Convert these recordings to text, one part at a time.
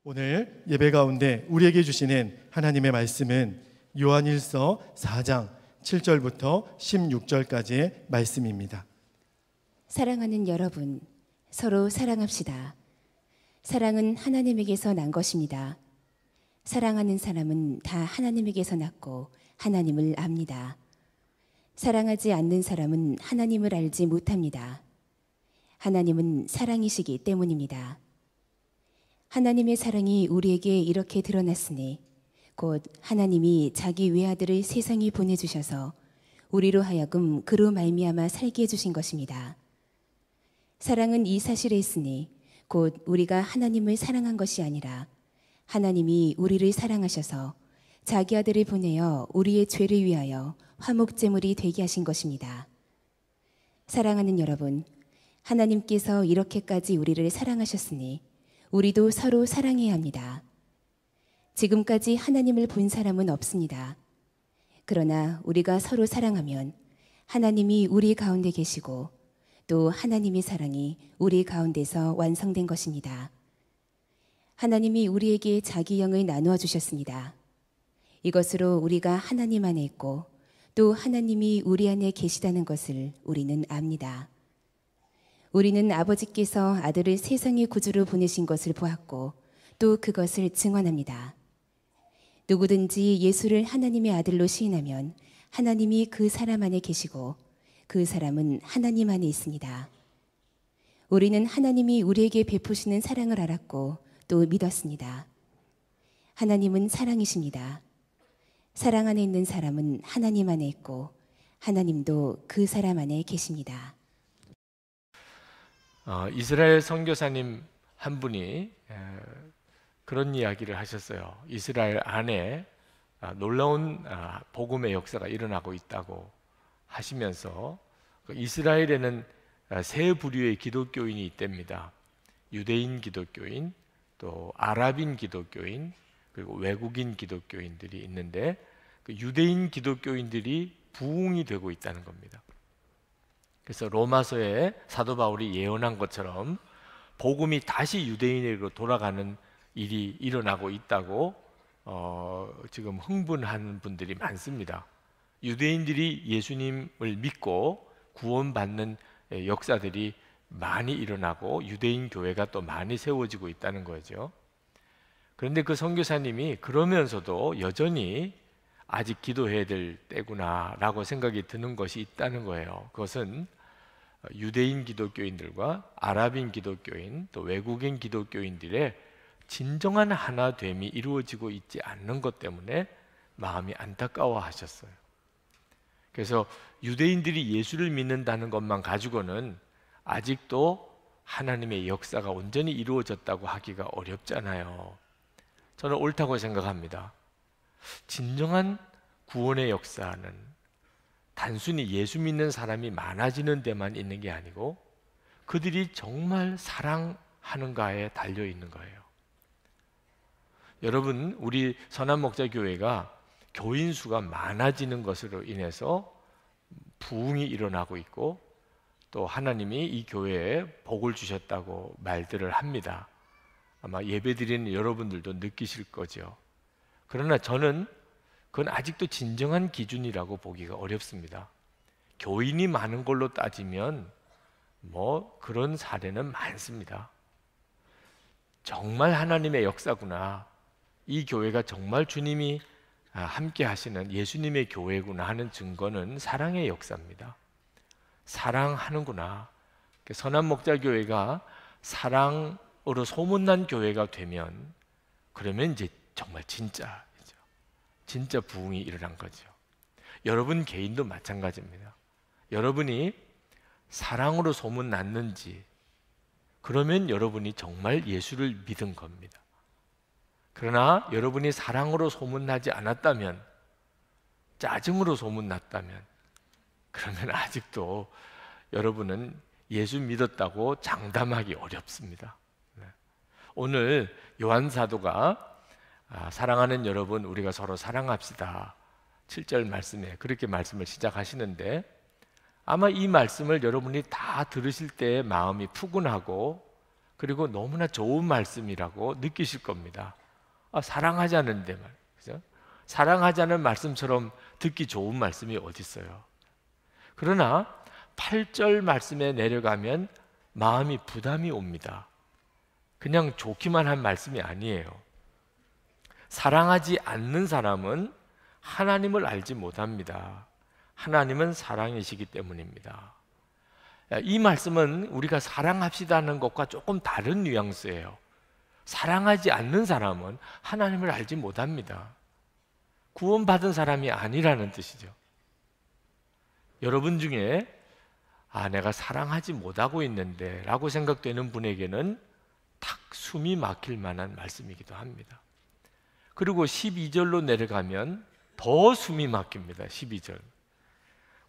오늘 예배 가운데 우리에게 주시는 하나님의 말씀은 요한일서 4장 7절부터 16절까지의 말씀입니다. 사랑하는 여러분, 서로 사랑합시다. 사랑은 하나님에게서 난 것입니다. 사랑하는 사람은 다 하나님에게서 났고 하나님을 압니다. 사랑하지 않는 사람은 하나님을 알지 못합니다. 하나님은 사랑이시기 때문입니다. 하나님의 사랑이 우리에게 이렇게 드러났으니 곧 하나님이 자기 외아들을 세상에 보내주셔서 우리로 하여금 그로 말미암아 살게 해주신 것입니다. 사랑은 이 사실에 있으니 곧 우리가 하나님을 사랑한 것이 아니라 하나님이 우리를 사랑하셔서 자기 아들을 보내어 우리의 죄를 위하여 화목제물이 되게 하신 것입니다. 사랑하는 여러분, 하나님께서 이렇게까지 우리를 사랑하셨으니 우리도 서로 사랑해야 합니다. 지금까지 하나님을 본 사람은 없습니다. 그러나 우리가 서로 사랑하면 하나님이 우리 가운데 계시고 또 하나님의 사랑이 우리 가운데서 완성된 것입니다. 하나님이 우리에게 자기 영을 나누어 주셨습니다. 이것으로 우리가 하나님 안에 있고 또 하나님이 우리 안에 계시다는 것을 우리는 압니다. 우리는 아버지께서 아들을 세상의 구주로 보내신 것을 보았고 또 그것을 증언합니다. 누구든지 예수를 하나님의 아들로 시인하면 하나님이 그 사람 안에 계시고 그 사람은 하나님 안에 있습니다. 우리는 하나님이 우리에게 베푸시는 사랑을 알았고 또 믿었습니다. 하나님은 사랑이십니다. 사랑 안에 있는 사람은 하나님 안에 있고 하나님도 그 사람 안에 계십니다. 이스라엘 선교사님 한 분이 그런 이야기를 하셨어요. 이스라엘 안에 놀라운 복음의 역사가 일어나고 있다고 하시면서 이스라엘에는 세 부류의 기독교인이 있답니다. 유대인 기독교인, 또 아랍인 기독교인, 그리고 외국인 기독교인들이 있는데 그 유대인 기독교인들이 부흥이 되고 있다는 겁니다. 그래서 로마서에 사도 바울이 예언한 것처럼 복음이 다시 유대인에게로 돌아가는 일이 일어나고 있다고 지금 흥분하는 분들이 많습니다. 유대인들이 예수님을 믿고 구원받는 역사들이 많이 일어나고 유대인 교회가 또 많이 세워지고 있다는 거죠. 그런데 그 선교사님이 그러면서도 여전히 아직 기도해야 될 때구나라고 생각이 드는 것이 있다는 거예요. 그것은 유대인 기독교인들과 아랍인 기독교인 또 외국인 기독교인들의 진정한 하나됨이 이루어지고 있지 않는 것 때문에 마음이 안타까워하셨어요. 그래서 유대인들이 예수를 믿는다는 것만 가지고는 아직도 하나님의 역사가 온전히 이루어졌다고 하기가 어렵잖아요. 저는 옳다고 생각합니다. 진정한 구원의 역사는 단순히 예수 믿는 사람이 많아지는 데만 있는 게 아니고 그들이 정말 사랑하는가에 달려 있는 거예요. 여러분, 우리 선한목자교회가 교인 수가 많아지는 것으로 인해서 부흥이 일어나고 있고 또 하나님이 이 교회에 복을 주셨다고 말들을 합니다. 아마 예배드리는 여러분들도 느끼실 거죠. 그러나 저는 그건 아직도 진정한 기준이라고 보기가 어렵습니다. 교인이 많은 걸로 따지면 그런 사례는 많습니다. 정말 하나님의 역사구나, 이 교회가 정말 주님이 함께 하시는 예수님의 교회구나 하는 증거는 사랑의 역사입니다. 사랑하는구나. 선한목자교회가 사랑으로 소문난 교회가 되면 그러면 이제 정말 진짜 부흥이 일어난 거죠. 여러분 개인도 마찬가지입니다. 여러분이 사랑으로 소문났는지 그러면 여러분이 정말 예수를 믿은 겁니다. 그러나 여러분이 사랑으로 소문나지 않았다면, 짜증으로 소문났다면 그러면 아직도 여러분은 예수 믿었다고 장담하기 어렵습니다. 오늘 요한 사도가 사랑하는 여러분, 우리가 서로 사랑합시다 7절 말씀에 그렇게 말씀을 시작하시는데 아마 이 말씀을 여러분이 다 들으실 때 마음이 푸근하고 그리고 너무나 좋은 말씀이라고 느끼실 겁니다. 사랑하자는데 말이죠. 사랑하자는 말씀처럼 듣기 좋은 말씀이 어디 있어요? 그러나 8절 말씀에 내려가면 마음이 부담이 옵니다. 그냥 좋기만 한 말씀이 아니에요. 사랑하지 않는 사람은 하나님을 알지 못합니다. 하나님은 사랑이시기 때문입니다. 이 말씀은 우리가 사랑합시다는 것과 조금 다른 뉘앙스예요. 사랑하지 않는 사람은 하나님을 알지 못합니다. 구원받은 사람이 아니라는 뜻이죠. 여러분 중에 내가 사랑하지 못하고 있는데 라고 생각되는 분에게는 탁 숨이 막힐 만한 말씀이기도 합니다. 그리고 12절로 내려가면 더 숨이 막힙니다. 12절.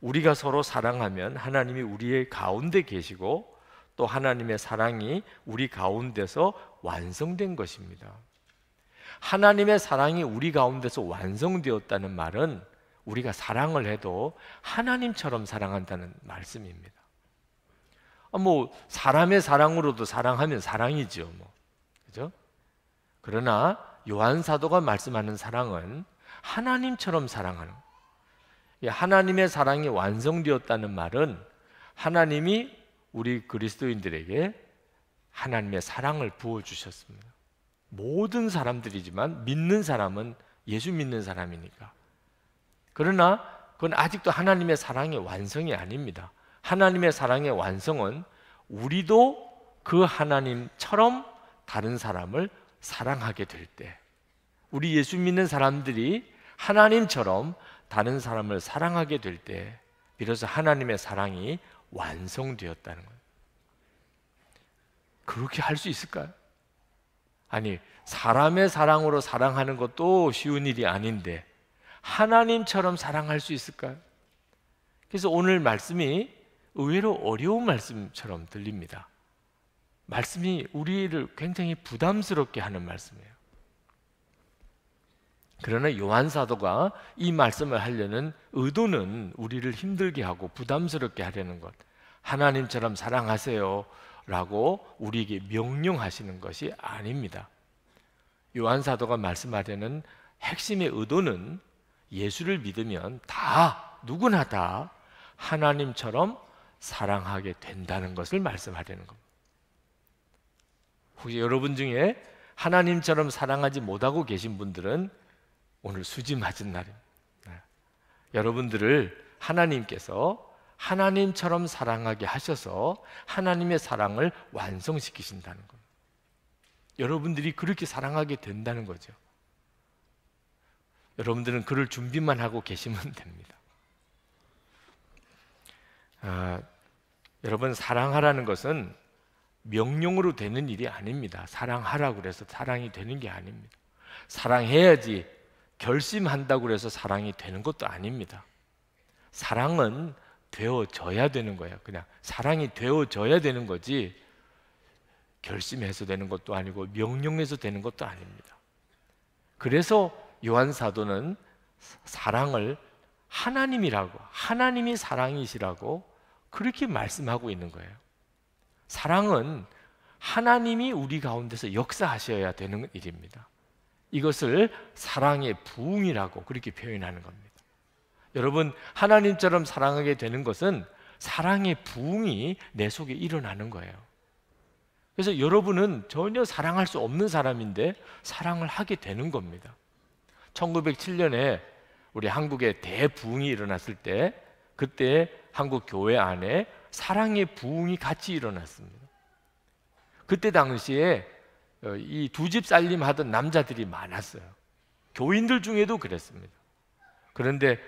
우리가 서로 사랑하면 하나님이 우리의 가운데 계시고 또 하나님의 사랑이 우리 가운데서 완성된 것입니다. 하나님의 사랑이 우리 가운데서 완성되었다는 말은 우리가 사랑을 해도 하나님처럼 사랑한다는 말씀입니다. 사람의 사랑으로도 사랑하면 사랑이죠. 그죠? 그러나 요한 사도가 말씀하는 사랑은 하나님처럼 사랑하는, 하나님의 사랑이 완성되었다는 말은 하나님이 우리 그리스도인들에게 하나님의 사랑을 부어주셨습니다. 모든 사람들이지만 믿는 사람은 예수 믿는 사람이니까. 그러나 그건 아직도 하나님의 사랑의 완성이 아닙니다. 하나님의 사랑의 완성은 우리도 그 하나님처럼 다른 사람을 사랑하게 될 때, 우리 예수 믿는 사람들이 하나님처럼 다른 사람을 사랑하게 될 때 비로소 하나님의 사랑이 완성되었다는 거예요. 그렇게 할 수 있을까요? 아니, 사람의 사랑으로 사랑하는 것도 쉬운 일이 아닌데 하나님처럼 사랑할 수 있을까요? 그래서 오늘 말씀이 의외로 어려운 말씀처럼 들립니다. 말씀이 우리를 굉장히 부담스럽게 하는 말씀이에요. 그러나 요한 사도가 이 말씀을 하려는 의도는 우리를 힘들게 하고 부담스럽게 하려는 것, 하나님처럼 사랑하세요 라고 우리에게 명령하시는 것이 아닙니다. 요한 사도가 말씀하려는 핵심의 의도는 예수를 믿으면 누구나 다 하나님처럼 사랑하게 된다는 것을 말씀하려는 겁니다. 혹시 여러분 중에 하나님처럼 사랑하지 못하고 계신 분들은 오늘 수지 맞은 날입니다. 여러분들을 하나님께서 하나님처럼 사랑하게 하셔서 하나님의 사랑을 완성시키신다는 겁니다. 여러분들이 그렇게 사랑하게 된다는 거죠. 여러분들은 그럴 준비만 하고 계시면 됩니다. 여러분, 사랑하라는 것은 명령으로 되는 일이 아닙니다. 사랑하라고 그래서 사랑이 되는 게 아닙니다. 사랑해야지 결심한다고 해서 사랑이 되는 것도 아닙니다. 사랑은 되어져야 되는 거예요. 그냥 사랑이 되어져야 되는 거지 결심해서 되는 것도 아니고 명령해서 되는 것도 아닙니다. 그래서 요한 사도는 사랑을 하나님이라고, 하나님이 사랑이시라고 그렇게 말씀하고 있는 거예요. 사랑은 하나님이 우리 가운데서 역사하셔야 되는 일입니다. 이것을 사랑의 부흥이라고 그렇게 표현하는 겁니다. 여러분, 하나님처럼 사랑하게 되는 것은 사랑의 부흥이 내 속에 일어나는 거예요. 그래서 여러분은 전혀 사랑할 수 없는 사람인데 사랑을 하게 되는 겁니다. 1907년에 우리 한국에 대부흥이 일어났을 때 그때 한국 교회 안에 사랑의 부흥이 같이 일어났습니다. 그때 당시에 이 두 집 살림 하던 남자들이 많았어요. 교인들 중에도 그랬습니다. 그런데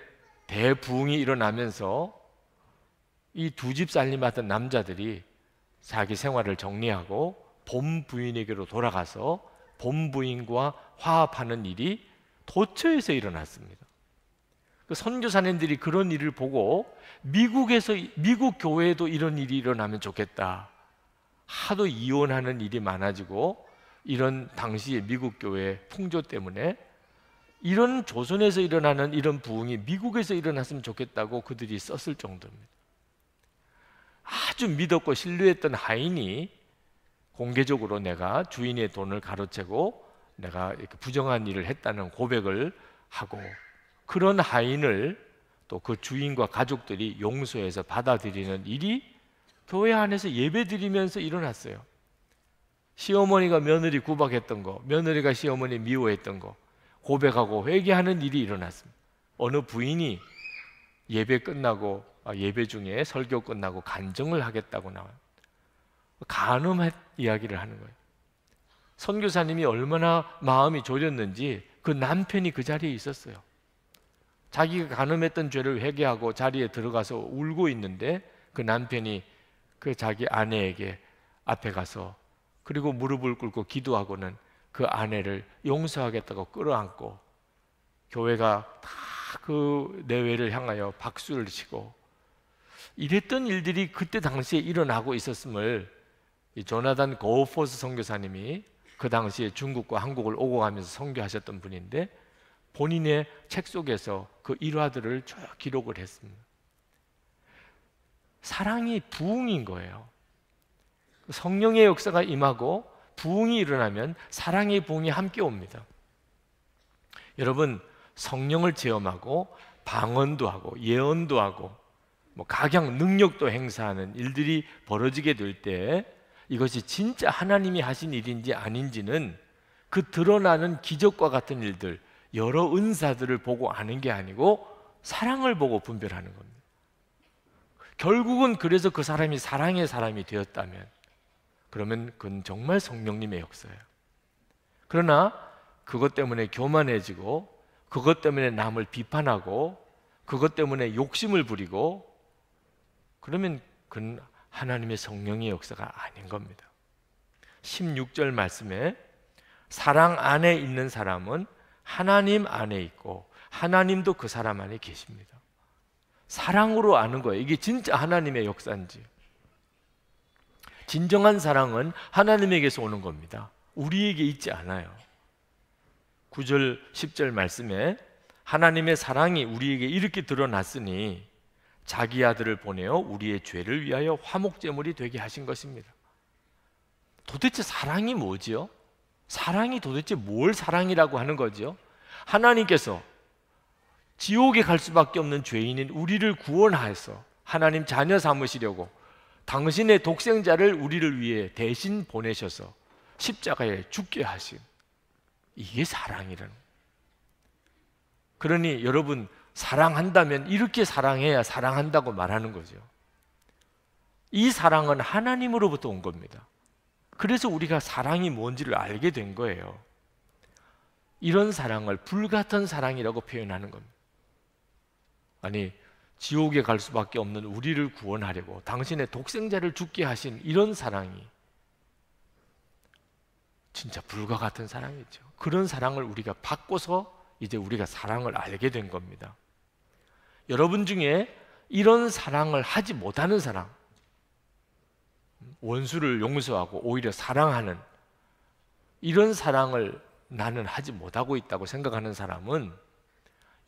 대부흥이 일어나면서 이 두 집 살림 하던 남자들이 자기 생활을 정리하고 본부인에게로 돌아가서 본부인과 화합하는 일이 도처에서 일어났습니다. 그 선교사님들이 그런 일을 보고 미국 교회에도 이런 일이 일어나면 좋겠다. 하도 이혼하는 일이 많아지고 이런 당시의 미국 교회의 풍조 때문에 이런 조선에서 일어나는 이런 부흥이 미국에서 일어났으면 좋겠다고 그들이 썼을 정도입니다. 아주 믿었고 신뢰했던 하인이 공개적으로 내가 주인의 돈을 가로채고 내가 이렇게 부정한 일을 했다는 고백을 하고, 그런 하인을 또 그 주인과 가족들이 용서해서 받아들이는 일이 교회 안에서 예배드리면서 일어났어요. 시어머니가 며느리 구박했던 거, 며느리가 시어머니 미워했던 거 고백하고 회개하는 일이 일어났습니다. 어느 부인이 예배 끝나고 예배 중에 설교 끝나고 간증을 하겠다고 나와요. 간음한 이야기를 하는 거예요. 선교사님이 얼마나 마음이 졸였는지 그 남편이 그 자리에 있었어요. 자기가 간음했던 죄를 회개하고 자리에 들어가서 울고 있는데 그 남편이 그 자기 아내에게 앞에 가서 그리고 무릎을 꿇고 기도하고는 그 아내를 용서하겠다고 끌어안고 교회가 다 그 내외를 향하여 박수를 치고 이랬던 일들이 그때 당시에 일어나고 있었음을 이 조나단 고우포스 선교사님이 그 당시에 중국과 한국을 오고 가면서 선교하셨던 분인데 본인의 책 속에서 그 일화들을 쭉 기록을 했습니다. 사랑이 부흥인 거예요. 성령의 역사가 임하고 부흥이 일어나면 사랑의 부흥이 함께 옵니다. 여러분, 성령을 체험하고 방언도 하고 예언도 하고 뭐 각양 능력도 행사하는 일들이 벌어지게 될 때 이것이 진짜 하나님이 하신 일인지 아닌지는 그 드러나는 기적과 같은 일들, 여러 은사들을 보고 아는 게 아니고 사랑을 보고 분별하는 겁니다. 결국은 그래서 그 사람이 사랑의 사람이 되었다면 그러면 그건 정말 성령님의 역사예요. 그러나 그것 때문에 교만해지고 그것 때문에 남을 비판하고 그것 때문에 욕심을 부리고 그러면 그건 하나님의 성령의 역사가 아닌 겁니다. 16절 말씀에 사랑 안에 있는 사람은 하나님 안에 있고 하나님도 그 사람 안에 계십니다. 사랑으로 아는 거예요. 이게 진짜 하나님의 역사인지. 진정한 사랑은 하나님에게서 오는 겁니다. 우리에게 있지 않아요. 9절 10절 말씀에 하나님의 사랑이 우리에게 이렇게 드러났으니 자기 아들을 보내어 우리의 죄를 위하여 화목제물이 되게 하신 것입니다. 도대체 사랑이 뭐지요? 사랑이 도대체 뭘 사랑이라고 하는 거죠? 하나님께서 지옥에 갈 수밖에 없는 죄인인 우리를 구원하여서 하나님 자녀 삼으시려고 당신의 독생자를 우리를 위해 대신 보내셔서 십자가에 죽게 하신, 이게 사랑이라는 거예요. 그러니 여러분, 사랑한다면 이렇게 사랑해야 사랑한다고 말하는 거죠. 이 사랑은 하나님으로부터 온 겁니다. 그래서 우리가 사랑이 뭔지를 알게 된 거예요. 이런 사랑을 불같은 사랑이라고 표현하는 겁니다. 아니, 지옥에 갈 수밖에 없는 우리를 구원하려고 당신의 독생자를 죽게 하신 이런 사랑이 진짜 불과 같은 사랑이죠. 그런 사랑을 우리가 받고서 이제 우리가 사랑을 알게 된 겁니다. 여러분 중에 이런 사랑을 하지 못하는 사람, 원수를 용서하고 오히려 사랑하는 이런 사랑을 나는 하지 못하고 있다고 생각하는 사람은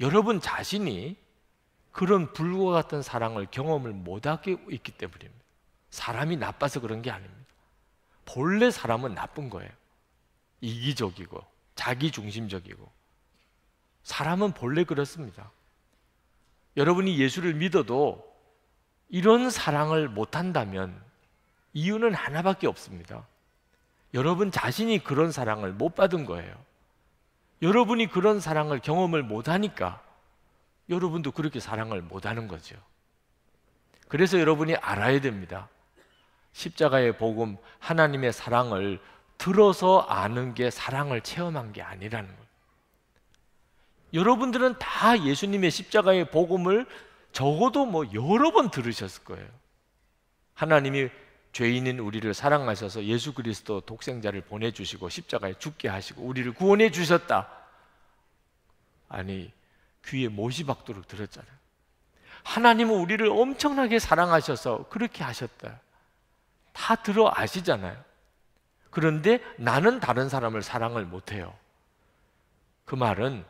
여러분 자신이 그런 불과 같은 사랑을 경험을 못하고 있기 때문입니다. 사람이 나빠서 그런 게 아닙니다. 본래 사람은 나쁜 거예요. 이기적이고 자기중심적이고 사람은 본래 그렇습니다. 여러분이 예수를 믿어도 이런 사랑을 못한다면 이유는 하나밖에 없습니다. 여러분 자신이 그런 사랑을 못 받은 거예요. 여러분이 그런 사랑을 경험을 못하니까 여러분도 그렇게 사랑을 못하는 거죠. 그래서 여러분이 알아야 됩니다. 십자가의 복음, 하나님의 사랑을 들어서 아는 게 사랑을 체험한 게 아니라는 거예요. 여러분들은 다 예수님의 십자가의 복음을 적어도 여러 번 들으셨을 거예요. 하나님이 죄인인 우리를 사랑하셔서 예수 그리스도 독생자를 보내주시고 십자가에 죽게 하시고 우리를 구원해 주셨다. 아니, 귀에 못이 박도록 들었잖아요. 하나님은 우리를 엄청나게 사랑하셔서 그렇게 하셨다. 다 들어 아시잖아요. 그런데 나는 다른 사람을 사랑을 못해요. 그 말은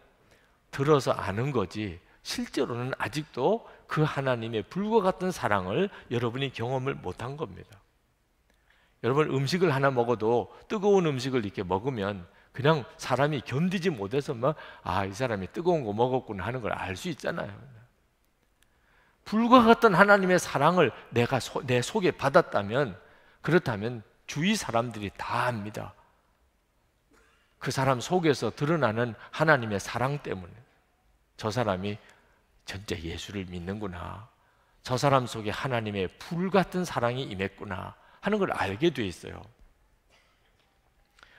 들어서 아는 거지 실제로는 아직도 그 하나님의 불과 같은 사랑을 여러분이 경험을 못한 겁니다. 여러분, 음식을 하나 먹어도 뜨거운 음식을 이렇게 먹으면 그냥 사람이 견디지 못해서 이 사람이 뜨거운 거 먹었구나 하는 걸 알 수 있잖아요. 불과 같은 하나님의 사랑을 내가 내 속에 받았다면, 그렇다면 주위 사람들이 다 압니다. 그 사람 속에서 드러나는 하나님의 사랑 때문에 저 사람이 진짜 예수를 믿는구나, 저 사람 속에 하나님의 불같은 사랑이 임했구나 하는 걸 알게 돼 있어요.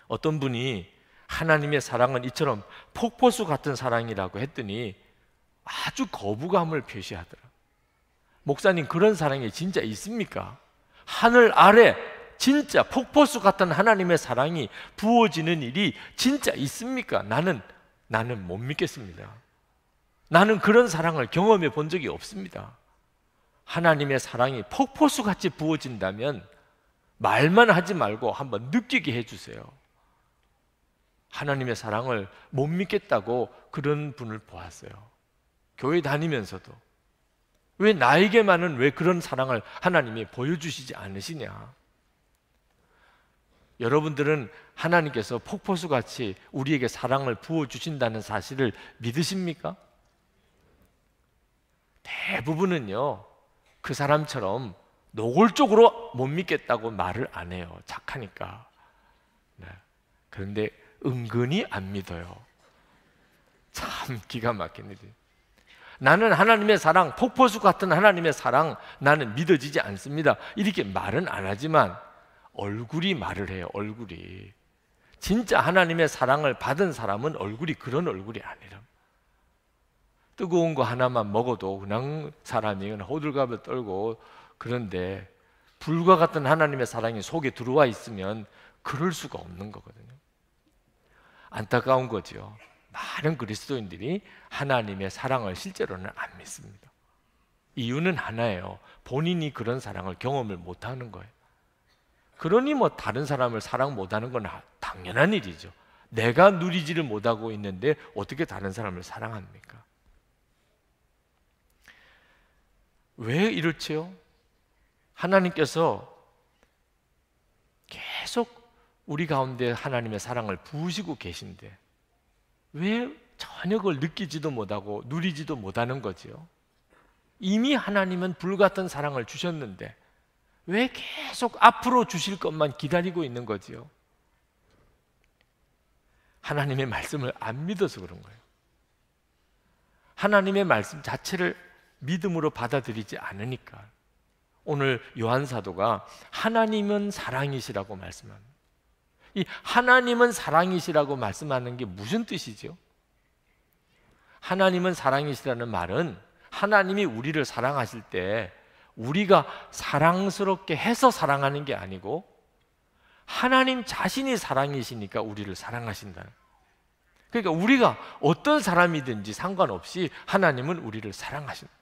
어떤 분이 하나님의 사랑은 이처럼 폭포수 같은 사랑이라고 했더니 아주 거부감을 표시하더라. 목사님, 그런 사랑이 진짜 있습니까? 하늘 아래 진짜 폭포수 같은 하나님의 사랑이 부어지는 일이 진짜 있습니까? 나는 못 믿겠습니다. 나는 그런 사랑을 경험해 본 적이 없습니다. 하나님의 사랑이 폭포수 같이 부어진다면 말만 하지 말고 한번 느끼게 해주세요. 하나님의 사랑을 못 믿겠다고 그런 분을 보았어요. 교회 다니면서도. 왜 나에게만은 왜 그런 사랑을 하나님이 보여주시지 않으시냐? 여러분들은 하나님께서 폭포수같이 우리에게 사랑을 부어주신다는 사실을 믿으십니까? 대부분은요, 그 사람처럼 노골적으로 못 믿겠다고 말을 안 해요. 착하니까. 네. 그런데 은근히 안 믿어요. 참 기가 막힌 일이. 나는 하나님의 사랑, 폭포수 같은 하나님의 사랑, 나는 믿어지지 않습니다, 이렇게 말은 안 하지만 얼굴이 말을 해요. 얼굴이. 진짜 하나님의 사랑을 받은 사람은 얼굴이 그런 얼굴이 아니라, 뜨거운 거 하나만 먹어도 그냥 사람이 호들갑을 떨고, 그런데 불과 같은 하나님의 사랑이 속에 들어와 있으면 그럴 수가 없는 거거든요. 안타까운 거죠. 많은 그리스도인들이 하나님의 사랑을 실제로는 안 믿습니다. 이유는 하나예요. 본인이 그런 사랑을 경험을 못하는 거예요. 그러니 다른 사람을 사랑 못하는 건 당연한 일이죠. 내가 누리지를 못하고 있는데 어떻게 다른 사람을 사랑합니까? 왜 이렇지요? 하나님께서 계속 우리 가운데 하나님의 사랑을 부으시고 계신데 왜 전혀 그걸 느끼지도 못하고 누리지도 못하는 거지요? 이미 하나님은 불같은 사랑을 주셨는데 왜 계속 앞으로 주실 것만 기다리고 있는 거지요? 하나님의 말씀을 안 믿어서 그런 거예요. 하나님의 말씀 자체를 믿음으로 받아들이지 않으니까. 오늘 요한 사도가 하나님은 사랑이시라고 말씀합니다. 이 하나님은 사랑이시라고 말씀하는 게 무슨 뜻이죠? 하나님은 사랑이시라는 말은 하나님이 우리를 사랑하실 때 우리가 사랑스럽게 해서 사랑하는 게 아니고 하나님 자신이 사랑이시니까 우리를 사랑하신다. 그러니까 우리가 어떤 사람이든지 상관없이 하나님은 우리를 사랑하신다.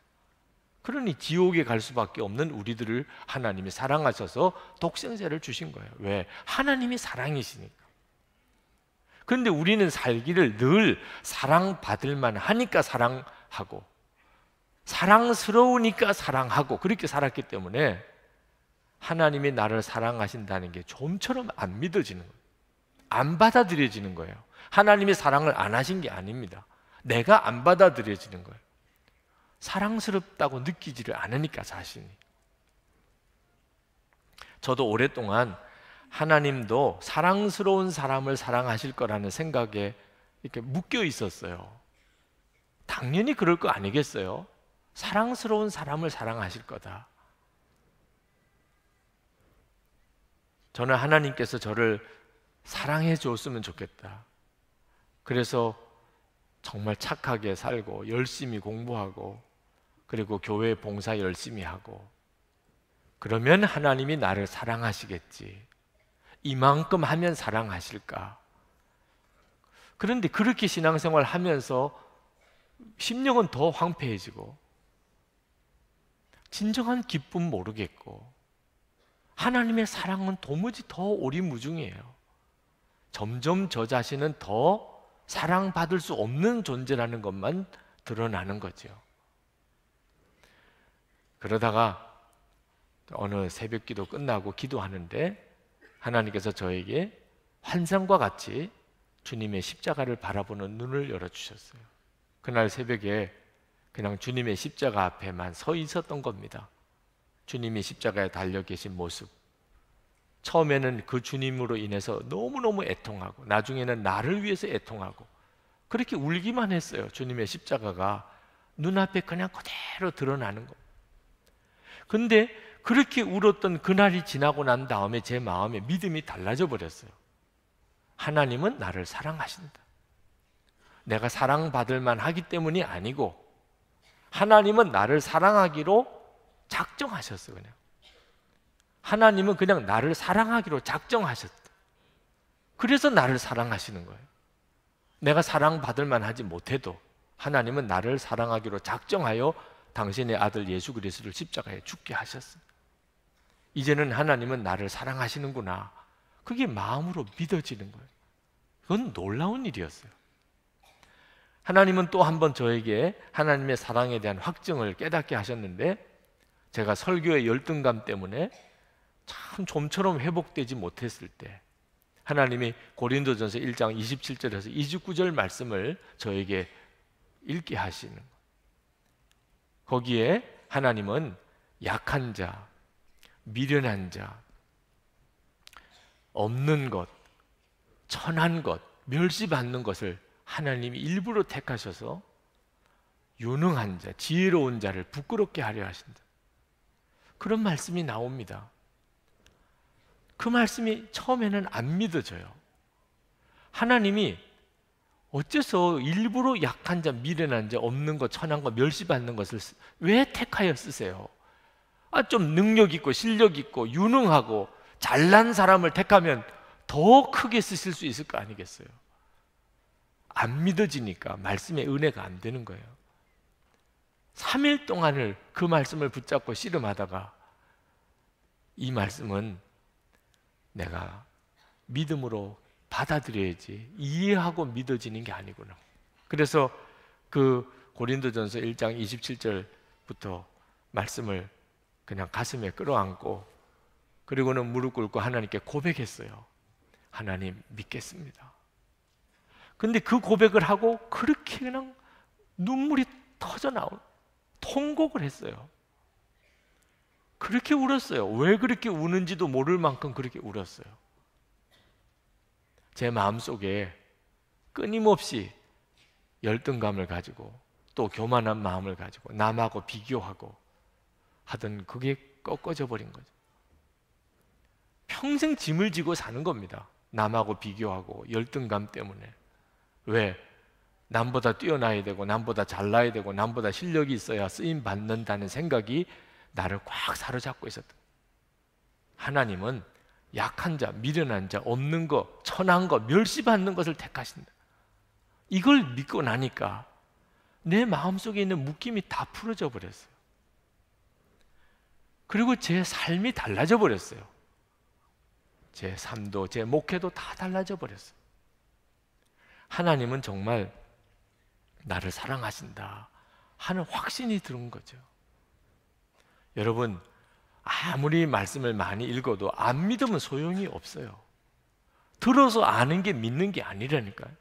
그러니 지옥에 갈 수밖에 없는 우리들을 하나님이 사랑하셔서 독생자를 주신 거예요. 왜? 하나님이 사랑이시니까. 그런데 우리는 살기를 늘 사랑받을 만하니까 사랑하고 사랑스러우니까 사랑하고 그렇게 살았기 때문에 하나님이 나를 사랑하신다는 게 좀처럼 안 믿어지는 거예요. 안 받아들여지는 거예요. 하나님이 사랑을 안 하신 게 아닙니다. 내가 안 받아들여지는 거예요. 사랑스럽다고 느끼지를 않으니까 자신이. 저도 오랫동안 하나님도 사랑스러운 사람을 사랑하실 거라는 생각에 이렇게 묶여 있었어요. 당연히 그럴 거 아니겠어요? 사랑스러운 사람을 사랑하실 거다. 저는 하나님께서 저를 사랑해 줬으면 좋겠다. 그래서 정말 착하게 살고 열심히 공부하고 그리고 교회 봉사 열심히 하고 그러면 하나님이 나를 사랑하시겠지. 이만큼 하면 사랑하실까? 그런데 그렇게 신앙생활 하면서 심령은 더 황폐해지고 진정한 기쁨 모르겠고 하나님의 사랑은 도무지 더 오리무중이에요. 점점 저 자신은 더 사랑받을 수 없는 존재라는 것만 드러나는 거죠. 그러다가 어느 새벽기도 끝나고 기도하는데 하나님께서 저에게 환상과 같이 주님의 십자가를 바라보는 눈을 열어주셨어요. 그날 새벽에 그냥 주님의 십자가 앞에만 서 있었던 겁니다. 주님이 십자가에 달려 계신 모습, 처음에는 그 주님으로 인해서 너무너무 애통하고 나중에는 나를 위해서 애통하고 그렇게 울기만 했어요. 주님의 십자가가 눈앞에 그냥 그대로 드러나는 거. 근데 그렇게 울었던 그날이 지나고 난 다음에 제 마음에 믿음이 달라져 버렸어요. 하나님은 나를 사랑하신다. 내가 사랑받을 만하기 때문이 아니고 하나님은 나를 사랑하기로 작정하셨어요. 그냥 하나님은 그냥 나를 사랑하기로 작정하셨다. 그래서 나를 사랑하시는 거예요. 내가 사랑받을 만하지 못해도 하나님은 나를 사랑하기로 작정하여 당신의 아들 예수 그리스도를 십자가에 죽게 하셨어요. 이제는 하나님은 나를 사랑하시는구나. 그게 마음으로 믿어지는 거예요. 그건 놀라운 일이었어요. 하나님은 또 한 번 저에게 하나님의 사랑에 대한 확증을 깨닫게 하셨는데, 제가 설교의 열등감 때문에 참 좀처럼 회복되지 못했을 때 하나님이 고린도전서 1장 27절에서 29절 말씀을 저에게 읽게 하시는 거예요. 거기에 하나님은 약한 자, 미련한 자, 없는 것, 천한 것, 멸시받는 것을 하나님이 일부러 택하셔서 유능한 자, 지혜로운 자를 부끄럽게 하려 하신다. 그런 말씀이 나옵니다. 그 말씀이 처음에는 안 믿어져요. 하나님이 어째서 일부러 약한 자, 미련한 자, 없는 것, 천한 것, 멸시받는 것을 왜 택하여 쓰세요? 좀 능력 있고 실력 있고 유능하고 잘난 사람을 택하면 더 크게 쓰실 수 있을 거 아니겠어요? 안 믿어지니까 말씀의 은혜가 안 되는 거예요. 3일 동안을 그 말씀을 붙잡고 씨름하다가 이 말씀은 내가 믿음으로 받아들여야지 이해하고 믿어지는 게 아니구나. 그래서 그 고린도전서 1장 27절부터 말씀을 그냥 가슴에 끌어안고 그리고는 무릎 꿇고 하나님께 고백했어요. 하나님 믿겠습니다. 근데 그 고백을 하고 그렇게 그냥 눈물이 터져 나오는 통곡을 했어요. 그렇게 울었어요. 왜 그렇게 우는지도 모를 만큼 그렇게 울었어요. 제 마음속에 끊임없이 열등감을 가지고 또 교만한 마음을 가지고 남하고 비교하고 하던 그게 꺾어져 버린 거죠. 평생 짐을 지고 사는 겁니다. 남하고 비교하고 열등감 때문에. 왜? 남보다 뛰어나야 되고 남보다 잘나야 되고 남보다 실력이 있어야 쓰임 받는다는 생각이 나를 꽉 사로잡고 있었다. 하나님은 약한 자, 미련한 자, 없는 것, 천한 것, 멸시받는 것을 택하신다. 이걸 믿고 나니까 내 마음속에 있는 묶임이 다 풀어져 버렸어요. 그리고 제 삶이 달라져 버렸어요. 제 삶도 제 목회도 다 달라져 버렸어요. 하나님은 정말 나를 사랑하신다 하는 확신이 들은 거죠. 여러분, 아무리 말씀을 많이 읽어도 안 믿으면 소용이 없어요. 들어서 아는 게 믿는 게 아니라니까요.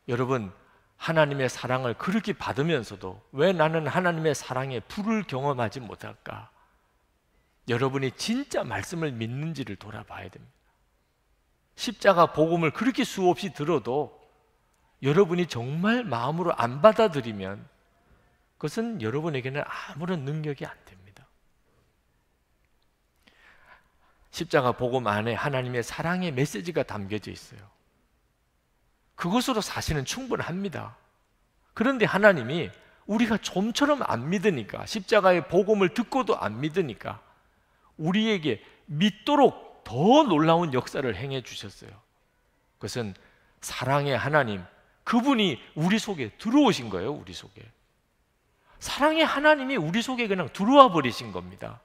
여러분, 하나님의 사랑을 그렇게 받으면서도 왜 나는 하나님의 사랑의 불을 경험하지 못할까? 여러분이 진짜 말씀을 믿는지를 돌아봐야 됩니다. 십자가 복음을 그렇게 수없이 들어도 여러분이 정말 마음으로 안 받아들이면 그것은 여러분에게는 아무런 능력이 안 됩니다. 십자가 복음 안에 하나님의 사랑의 메시지가 담겨져 있어요. 그것으로 사실은 충분합니다. 그런데 하나님이 우리가 좀처럼 안 믿으니까, 십자가의 복음을 듣고도 안 믿으니까 우리에게 믿도록 더 놀라운 역사를 행해 주셨어요. 그것은 사랑의 하나님, 그분이 우리 속에 들어오신 거예요. 우리 속에 사랑의 하나님이 우리 속에 그냥 들어와 버리신 겁니다.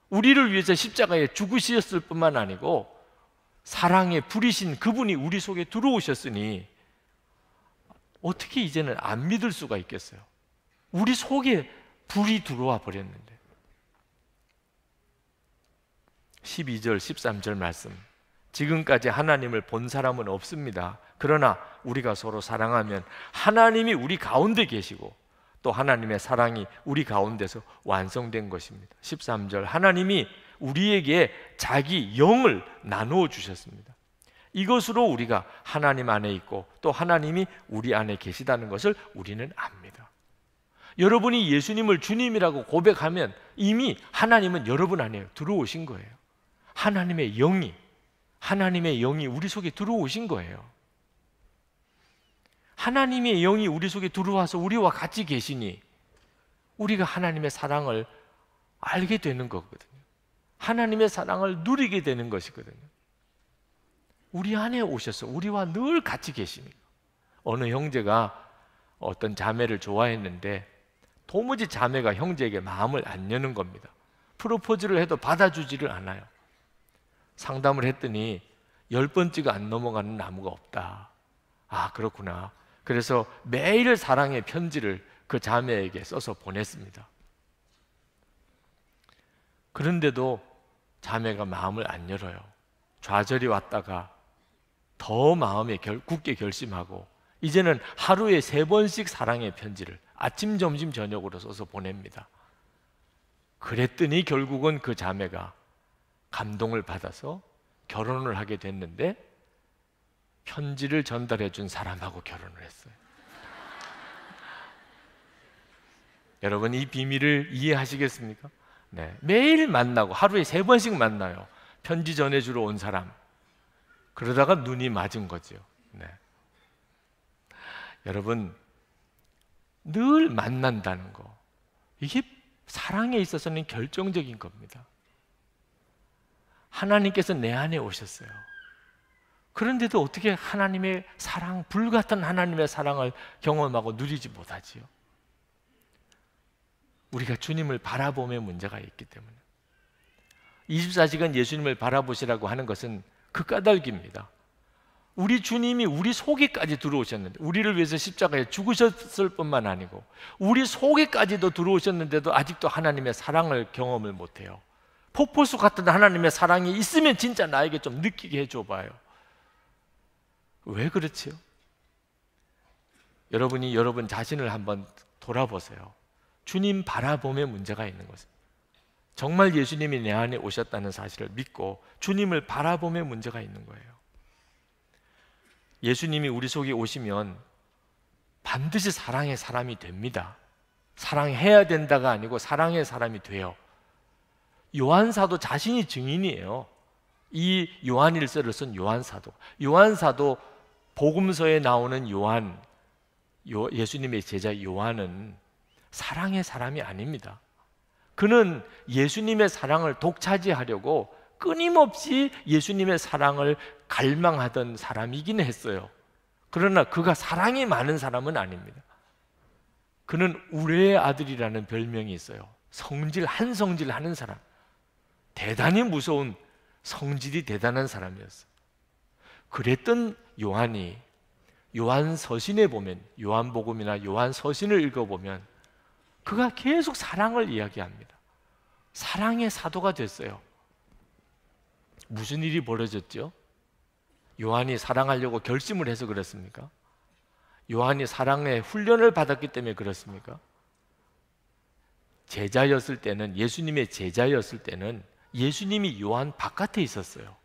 우리를 위해서 십자가에 죽으셨을 뿐만 아니고 사랑의 불이신 그분이 우리 속에 들어오셨으니 어떻게 이제는 안 믿을 수가 있겠어요? 우리 속에 불이 들어와 버렸는데. 12절, 13절 말씀. 지금까지 하나님을 본 사람은 없습니다. 그러나 우리가 서로 사랑하면 하나님이 우리 가운데 계시고 또 하나님의 사랑이 우리 가운데서 완성된 것입니다. 13절, 하나님이 우리에게 자기 영을 나누어 주셨습니다. 이것으로 우리가 하나님 안에 있고 또 하나님이 우리 안에 계시다는 것을 우리는 압니다. 여러분이 예수님을 주님이라고 고백하면 이미 하나님은 여러분 안에 들어오신 거예요. 하나님의 영이 우리 속에 들어오신 거예요. 하나님의 영이 우리 속에 들어와서 우리와 같이 계시니 우리가 하나님의 사랑을 알게 되는 거거든요. 하나님의 사랑을 누리게 되는 것이거든요. 우리 안에 오셔서 우리와 늘 같이 계십니다. 어느 형제가 어떤 자매를 좋아했는데 도무지 자매가 형제에게 마음을 안 여는 겁니다. 프로포즈를 해도 받아주지를 않아요. 상담을 했더니 10번째가 안 넘어가는 나무가 없다. 아, 그렇구나. 그래서 매일 사랑의 편지를 그 자매에게 써서 보냈습니다. 그런데도 자매가 마음을 안 열어요. 좌절이 왔다가 더 마음에 굳게 결심하고 이제는 하루에 3번씩 사랑의 편지를 아침, 점심, 저녁으로 써서 보냅니다. 그랬더니 결국은 그 자매가 감동을 받아서 결혼을 하게 됐는데 편지를 전달해 준 사람하고 결혼을 했어요. 여러분, 이 비밀을 이해하시겠습니까? 네, 매일 만나고 하루에 3번씩 만나요. 편지 전해주러 온 사람. 그러다가 눈이 맞은 거죠. 네. 여러분, 늘 만난다는 거, 이게 사랑에 있어서는 결정적인 겁니다. 하나님께서 내 안에 오셨어요. 그런데도 어떻게 하나님의 사랑, 불같은 하나님의 사랑을 경험하고 누리지 못하지요? 우리가 주님을 바라봄의 문제가 있기 때문에. 24시간 예수님을 바라보시라고 하는 것은 그 까닭입니다. 우리 주님이 우리 속에까지 들어오셨는데, 우리를 위해서 십자가에 죽으셨을 뿐만 아니고 우리 속에까지도 들어오셨는데도 아직도 하나님의 사랑을 경험을 못해요. 폭포수 같은 하나님의 사랑이 있으면 진짜 나에게 좀 느끼게 해줘봐요. 왜 그렇지요? 여러분이 여러분 자신을 한번 돌아보세요. 주님 바라봄의 문제가 있는 것입니다. 정말 예수님이 내 안에 오셨다는 사실을 믿고 주님을 바라봄의 문제가 있는 거예요. 예수님이 우리 속에 오시면 반드시 사랑의 사람이 됩니다. 사랑해야 된다가 아니고 사랑의 사람이 돼요. 요한사도 자신이 증인이에요. 이 요한일서를 쓴 요한사도 복음서에 나오는 요한, 예수님의 제자 요한은 사랑의 사람이 아닙니다. 그는 예수님의 사랑을 독차지하려고 끊임없이 예수님의 사랑을 갈망하던 사람이긴 했어요. 그러나 그가 사랑이 많은 사람은 아닙니다. 그는 우레의 아들이라는 별명이 있어요. 한성질 하는 사람. 대단히 무서운, 성질이 대단한 사람이었어요. 그랬던 요한이 요한서신에 보면, 요한복음이나 요한서신을 읽어보면 그가 계속 사랑을 이야기합니다. 사랑의 사도가 됐어요. 무슨 일이 벌어졌죠? 요한이 사랑하려고 결심을 해서 그렇습니까? 요한이 사랑의 훈련을 받았기 때문에 그렇습니까? 제자였을 때는, 예수님의 제자였을 때는 예수님이 요한 바깥에 있었어요.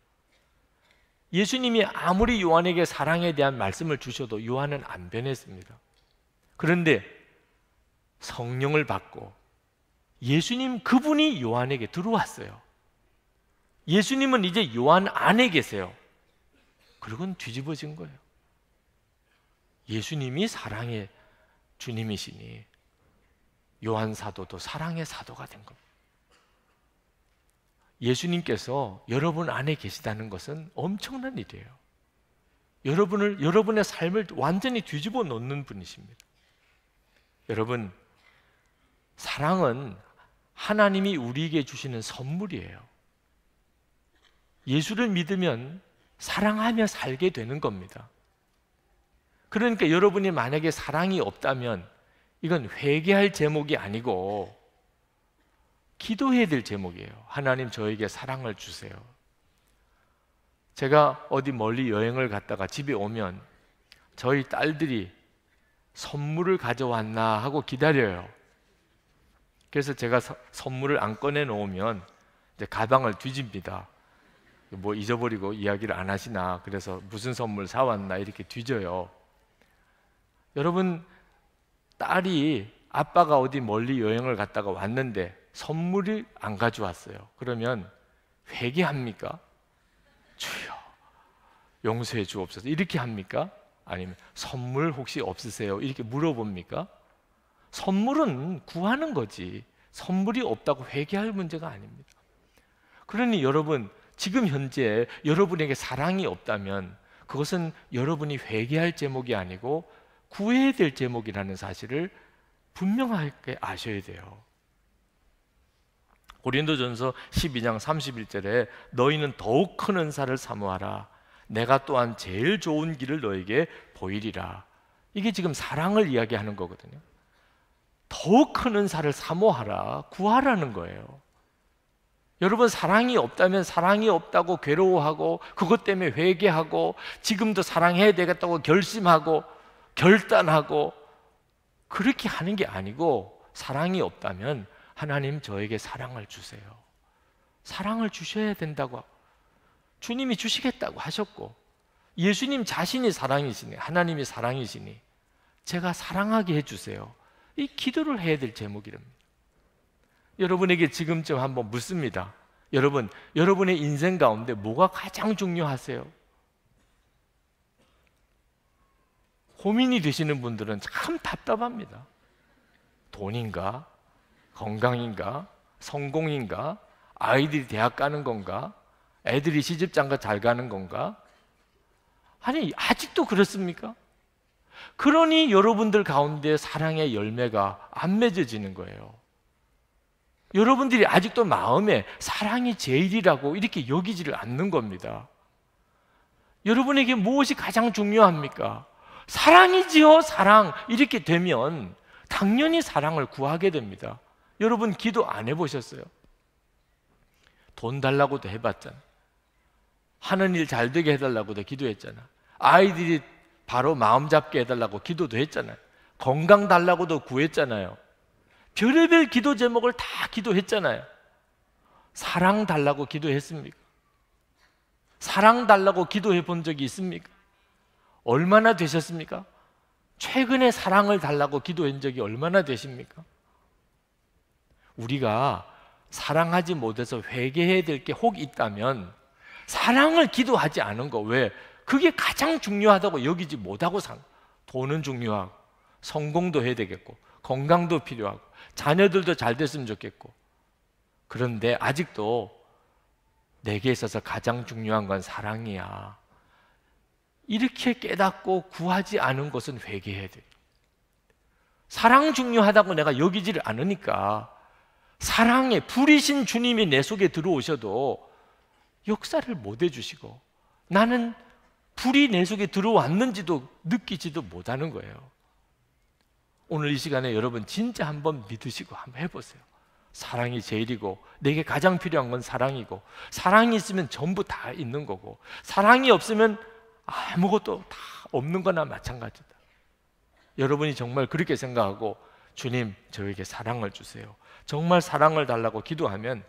예수님이 아무리 요한에게 사랑에 대한 말씀을 주셔도 요한은 안 변했습니다. 그런데 성령을 받고 예수님 그분이 요한에게 들어왔어요. 예수님은 이제 요한 안에 계세요. 그리고는 뒤집어진 거예요. 예수님이 사랑의 주님이시니 요한 사도도 사랑의 사도가 된 겁니다. 예수님께서 여러분 안에 계시다는 것은 엄청난 일이에요. 여러분의 삶을 완전히 뒤집어 놓는 분이십니다. 여러분, 사랑은 하나님이 우리에게 주시는 선물이에요. 예수를 믿으면 사랑하며 살게 되는 겁니다. 그러니까 여러분이 만약에 사랑이 없다면 이건 회개할 제목이 아니고 기도해야 될 제목이에요. 하나님 저에게 사랑을 주세요. 제가 어디 멀리 여행을 갔다가 집에 오면 저희 딸들이 선물을 가져왔나 하고 기다려요. 그래서 제가 선물을 안 꺼내 놓으면 이제 가방을 뒤집니다. 뭐 잊어버리고 이야기를 안 하시나, 그래서 무슨 선물 사왔나 이렇게 뒤져요. 여러분, 딸이 아빠가 어디 멀리 여행을 갔다가 왔는데 선물을 안 가져왔어요. 그러면 회개합니까? 주여 용서해 주옵소서 이렇게 합니까? 아니면 선물 혹시 없으세요? 이렇게 물어봅니까? 선물은 구하는 거지 선물이 없다고 회개할 문제가 아닙니다. 그러니 여러분, 지금 현재 여러분에게 사랑이 없다면 그것은 여러분이 회개할 제목이 아니고 구해야 될 제목이라는 사실을 분명하게 아셔야 돼요. 고린도전서 12장 31절에 너희는 더욱 큰 은사를 사모하라. 내가 또한 제일 좋은 길을 너에게 보이리라. 이게 지금 사랑을 이야기하는 거거든요. 더욱 큰 은사를 사모하라, 구하라는 거예요. 여러분, 사랑이 없다면 사랑이 없다고 괴로워하고 그것 때문에 회개하고 지금도 사랑해야 되겠다고 결심하고 결단하고 그렇게 하는 게 아니고, 사랑이 없다면 하나님 저에게 사랑을 주세요. 사랑을 주셔야 된다고 주님이 주시겠다고 하셨고, 예수님 자신이 사랑이시니, 하나님이 사랑이시니 제가 사랑하게 해주세요. 이 기도를 해야 될 제목이랍니다. 여러분에게 지금쯤 한번 묻습니다. 여러분, 여러분의 인생 가운데 뭐가 가장 중요하세요? 고민이 되시는 분들은 참 답답합니다. 돈인가? 건강인가? 성공인가? 아이들이 대학 가는 건가? 애들이 시집장가 잘 가는 건가? 아니, 아직도 그렇습니까? 그러니 여러분들 가운데 사랑의 열매가 안 맺어지는 거예요. 여러분들이 아직도 마음에 사랑이 제일이라고 이렇게 여기지를 않는 겁니다. 여러분에게 무엇이 가장 중요합니까? 사랑이지요, 사랑. 이렇게 되면 당연히 사랑을 구하게 됩니다. 여러분, 기도 안 해보셨어요? 돈 달라고도 해봤잖아. 하는 일 잘 되게 해달라고도 기도했잖아. 아이들이 바로 마음 잡게 해달라고 기도도 했잖아요. 건강 달라고도 구했잖아요. 별의별 기도 제목을 다 기도했잖아요. 사랑 달라고 기도했습니까? 사랑 달라고 기도해 본 적이 있습니까? 얼마나 되셨습니까? 최근에 사랑을 달라고 기도한 적이 얼마나 되십니까? 우리가 사랑하지 못해서 회개해야 될 게 혹 있다면 사랑을 기도하지 않은 거, 왜? 그게 가장 중요하다고 여기지 못하고 산. 돈은 중요하고 성공도 해야 되겠고 건강도 필요하고 자녀들도 잘 됐으면 좋겠고, 그런데 아직도 내게 있어서 가장 중요한 건 사랑이야, 이렇게 깨닫고 구하지 않은 것은 회개해야 돼요. 사랑 중요하다고 내가 여기지를 않으니까 사랑의 불이신 주님이 내 속에 들어오셔도 역사를 못 해주시고 나는 불이 내 속에 들어왔는지도 느끼지도 못하는 거예요. 오늘 이 시간에 여러분 진짜 한번 믿으시고 한번 해보세요. 사랑이 제일이고 내게 가장 필요한 건 사랑이고, 사랑이 있으면 전부 다 있는 거고, 사랑이 없으면 아무것도 다 없는 거나 마찬가지다. 여러분이 정말 그렇게 생각하고 주님 저에게 사랑을 주세요, 정말 사랑을 달라고 기도하면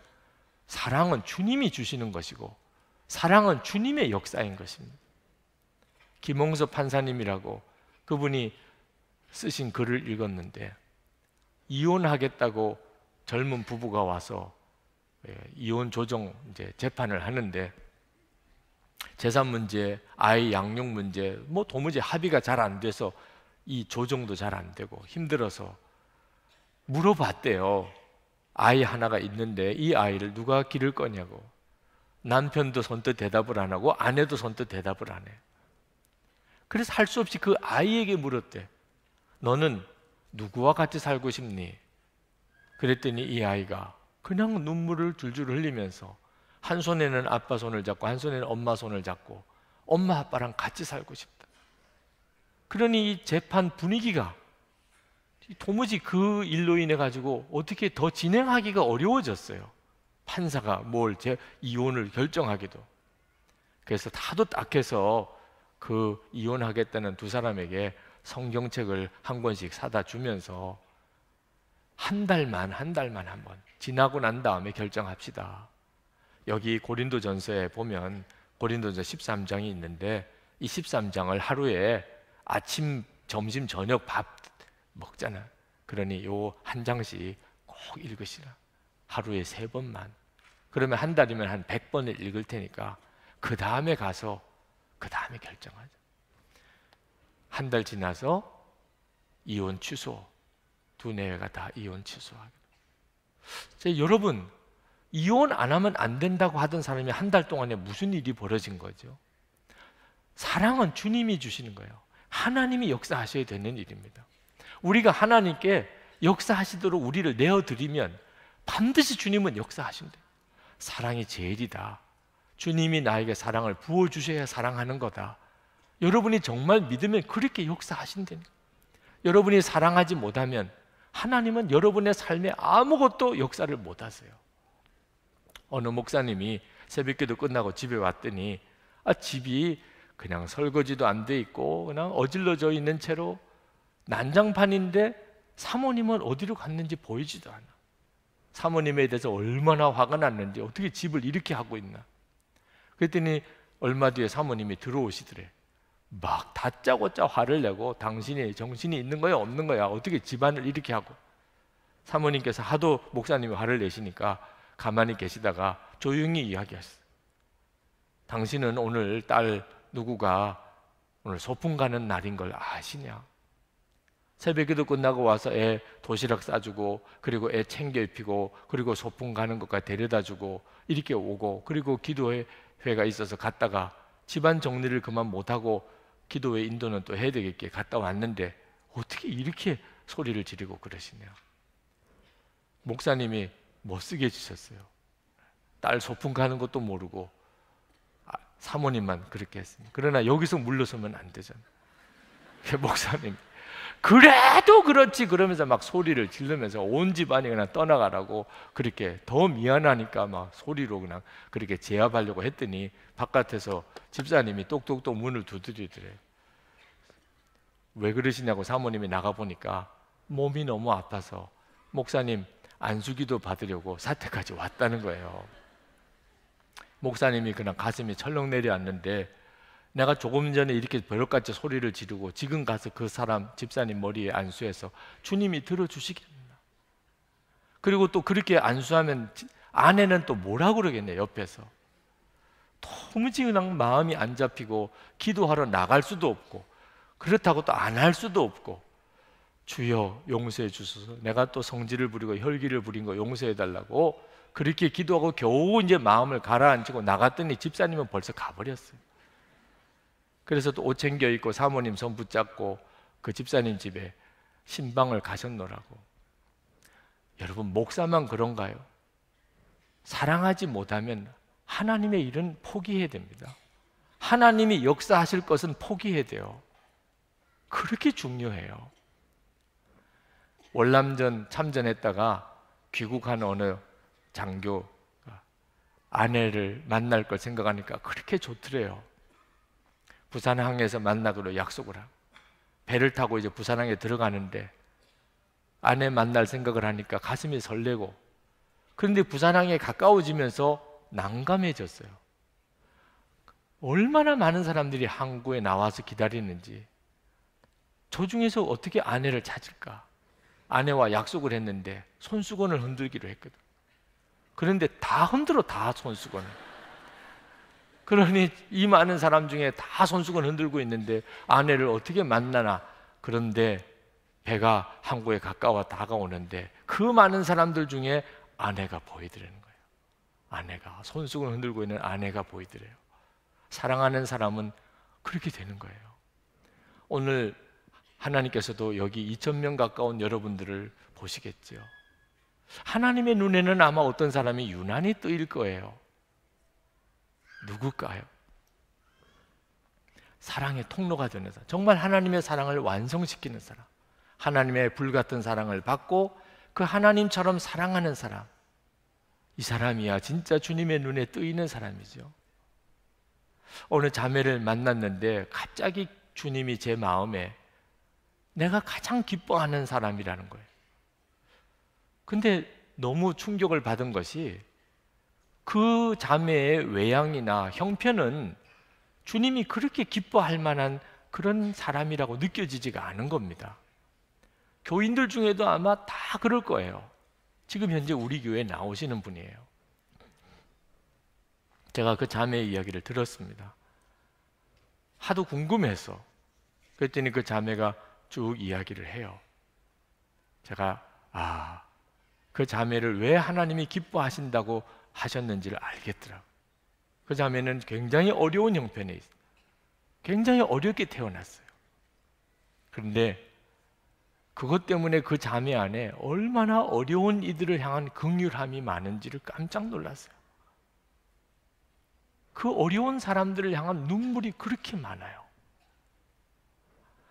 사랑은 주님이 주시는 것이고 사랑은 주님의 역사인 것입니다. 김홍섭 판사님이라고 그분이 쓰신 글을 읽었는데, 이혼하겠다고 젊은 부부가 와서 이혼 조정 이제 재판을 하는데 재산 문제, 아이 양육 문제, 뭐 도무지 합의가 잘 안 돼서 이 조정도 잘 안 되고 힘들어서 물어봤대요. 아이 하나가 있는데 이 아이를 누가 기를 거냐고. 남편도 선뜻 대답을 안 하고 아내도 선뜻 대답을 안 해. 그래서 할 수 없이 그 아이에게 물었대. 너는 누구와 같이 살고 싶니? 그랬더니 이 아이가 그냥 눈물을 줄줄 흘리면서 한 손에는 아빠 손을 잡고 한 손에는 엄마 손을 잡고 엄마 아빠랑 같이 살고 싶다. 그러니 이 재판 분위기가 도무지 그 일로 인해 가지고 어떻게 더 진행하기가 어려워졌어요. 판사가 이혼을 결정하기도. 그래서 하도 딱해서 그 이혼하겠다는 두 사람에게 성경책을 한 권씩 사다 주면서 한 달만 한번 지나고 난 다음에 결정합시다. 여기 고린도전서에 보면 고린도전서 13장이 있는데 이 13장을 하루에 아침, 점심, 저녁 밥 먹잖아. 그러니 요 한 장씩 꼭 읽으시라. 하루에 3번만. 그러면 한 달이면 한 100번을 읽을 테니까 그 다음에 가서 그 다음에 결정하자. 한 달 지나서 이혼 취소. 두뇌가 다 이혼 취소하게. 여러분, 이혼 안 하면 안 된다고 하던 사람이 한 달 동안에 무슨 일이 벌어진 거죠? 사랑은 주님이 주시는 거예요. 하나님이 역사하셔야 되는 일입니다. 우리가 하나님께 역사하시도록 우리를 내어드리면 반드시 주님은 역사하신대요. 사랑이 제일이다. 주님이 나에게 사랑을 부어주셔야 사랑하는 거다. 여러분이 정말 믿으면 그렇게 역사하신다니까. 여러분이 사랑하지 못하면 하나님은 여러분의 삶에 아무것도 역사를 못 하세요. 어느 목사님이 새벽기도 끝나고 집에 왔더니 집이 그냥 설거지도 안 돼 있고 그냥 어질러져 있는 채로 난장판인데 사모님은 어디로 갔는지 보이지도 않아. 사모님에 대해서 얼마나 화가 났는지 어떻게 집을 이렇게 하고 있나. 그랬더니 얼마 뒤에 사모님이 들어오시더래. 막 다짜고짜 화를 내고 당신이 정신이 있는 거야 없는 거야 어떻게 집안을 이렇게 하고. 사모님께서 하도 목사님이 화를 내시니까 가만히 계시다가 조용히 이야기했어요. 당신은 오늘 딸 누구가 오늘 소풍 가는 날인 걸 아시냐? 새벽기도 끝나고 와서 애 도시락 싸주고 그리고 애 챙겨 입히고 그리고 소풍 가는 것까지 데려다주고 이렇게 오고 그리고 기도회가 있어서 갔다가 집안 정리를 그만 못하고 기도회 인도는 또 해야 되겠게 갔다 왔는데 어떻게 이렇게 소리를 지르고 그러시냐. 목사님이 못쓰게 해주셨어요. 딸 소풍 가는 것도 모르고 사모님만 그렇게 했습니다. 그러나 여기서 물러서면 안 되잖아요. 목사님 그래도 그렇지 그러면서 막 소리를 지르면서 온 집안이 그냥 떠나가라고 그렇게 더 미안하니까 막 소리로 그냥 그렇게 제압하려고 했더니 바깥에서 집사님이 똑똑똑 문을 두드리더래요. 왜 그러시냐고 사모님이 나가보니까 몸이 너무 아파서 목사님 안수기도 받으려고 사택까지 왔다는 거예요. 목사님이 그냥 가슴이 철렁 내려앉는데 내가 조금 전에 이렇게 벼락같이 소리를 지르고 지금 가서 그 사람 집사님 머리에 안수해서 주님이 들어주시겠나. 그리고 또 그렇게 안수하면 아내는 또 뭐라 그러겠네. 옆에서 도무지 그냥 마음이 안 잡히고 기도하러 나갈 수도 없고 그렇다고 또 안 할 수도 없고 주여 용서해 주소서 내가 또 성질을 부리고 혈기를 부린 거 용서해 달라고 그렇게 기도하고 겨우 이제 마음을 가라앉히고 나갔더니 집사님은 벌써 가버렸어요. 그래서 또 옷 챙겨 입고 사모님 손 붙잡고 그 집사님 집에 신방을 가셨노라고. 여러분 목사만 그런가요? 사랑하지 못하면 하나님의 일은 포기해야 됩니다. 하나님이 역사하실 것은 포기해야 돼요. 그렇게 중요해요. 월남전 참전했다가 귀국한 어느 장교가 아내를 만날 걸 생각하니까 그렇게 좋더래요. 부산항에서 만나기로 약속을 하고 배를 타고 이제 부산항에 들어가는데 아내 만날 생각을 하니까 가슴이 설레고 그런데 부산항에 가까워지면서 난감해졌어요. 얼마나 많은 사람들이 항구에 나와서 기다리는지 저 중에서 어떻게 아내를 찾을까? 아내와 약속을 했는데 손수건을 흔들기로 했거든. 그런데 다 흔들어 다 손수건을. 그러니 이 많은 사람 중에 다 손수건 흔들고 있는데 아내를 어떻게 만나나. 그런데 배가 항구에 가까워 다가오는데 그 많은 사람들 중에 아내가 보이더라는 거예요. 아내가 손수건 흔들고 있는 아내가 보이더래요. 사랑하는 사람은 그렇게 되는 거예요. 오늘 하나님께서도 여기 2,000명 가까운 여러분들을 보시겠죠. 하나님의 눈에는 아마 어떤 사람이 유난히 뜨일 거예요. 누굴까요? 사랑의 통로가 되는 사람, 정말 하나님의 사랑을 완성시키는 사람, 하나님의 불같은 사랑을 받고 그 하나님처럼 사랑하는 사람, 이 사람이야 진짜 주님의 눈에 뜨이는 사람이죠. 어느 자매를 만났는데 갑자기 주님이 제 마음에 내가 가장 기뻐하는 사람이라는 거예요. 근데 너무 충격을 받은 것이 그 자매의 외양이나 형편은 주님이 그렇게 기뻐할 만한 그런 사람이라고 느껴지지가 않은 겁니다. 교인들 중에도 아마 다 그럴 거예요. 지금 현재 우리 교회에 나오시는 분이에요. 제가 그 자매의 이야기를 들었습니다. 하도 궁금해서. 그랬더니 그 자매가 쭉 이야기를 해요. 제가 그 자매를 왜 하나님이 기뻐하신다고 하셨는지를 알겠더라고요. 그 자매는 굉장히 어려운 형편에 있어요. 굉장히 어렵게 태어났어요. 그런데 그것 때문에 그 자매 안에 얼마나 어려운 이들을 향한 긍휼함이 많은지를 깜짝 놀랐어요. 그 어려운 사람들을 향한 눈물이 그렇게 많아요.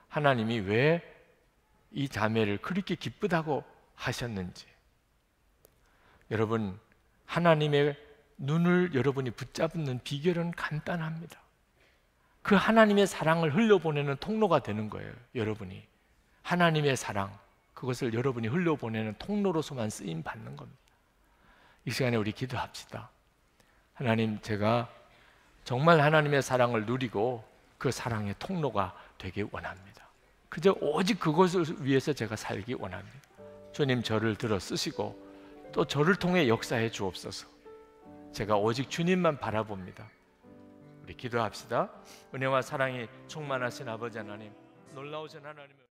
하나님이 왜 이 자매를 그렇게 기쁘다고 하셨는지. 여러분, 하나님의 눈을 여러분이 붙잡는 비결은 간단합니다. 그 하나님의 사랑을 흘려보내는 통로가 되는 거예요. 여러분이 하나님의 사랑, 그것을 여러분이 흘려보내는 통로로서만 쓰임 받는 겁니다. 이 시간에 우리 기도합시다. 하나님, 제가 정말 하나님의 사랑을 누리고 그 사랑의 통로가 되기 원합니다. 그저 오직 그것을 위해서 제가 살기 원합니다. 주님, 저를 들어 쓰시고 또 저를 통해 역사해 주옵소서. 제가 오직 주님만 바라봅니다. 우리 기도합시다. 은혜와 사랑이 충만하신 아버지 하나님, 놀라우신 하나님.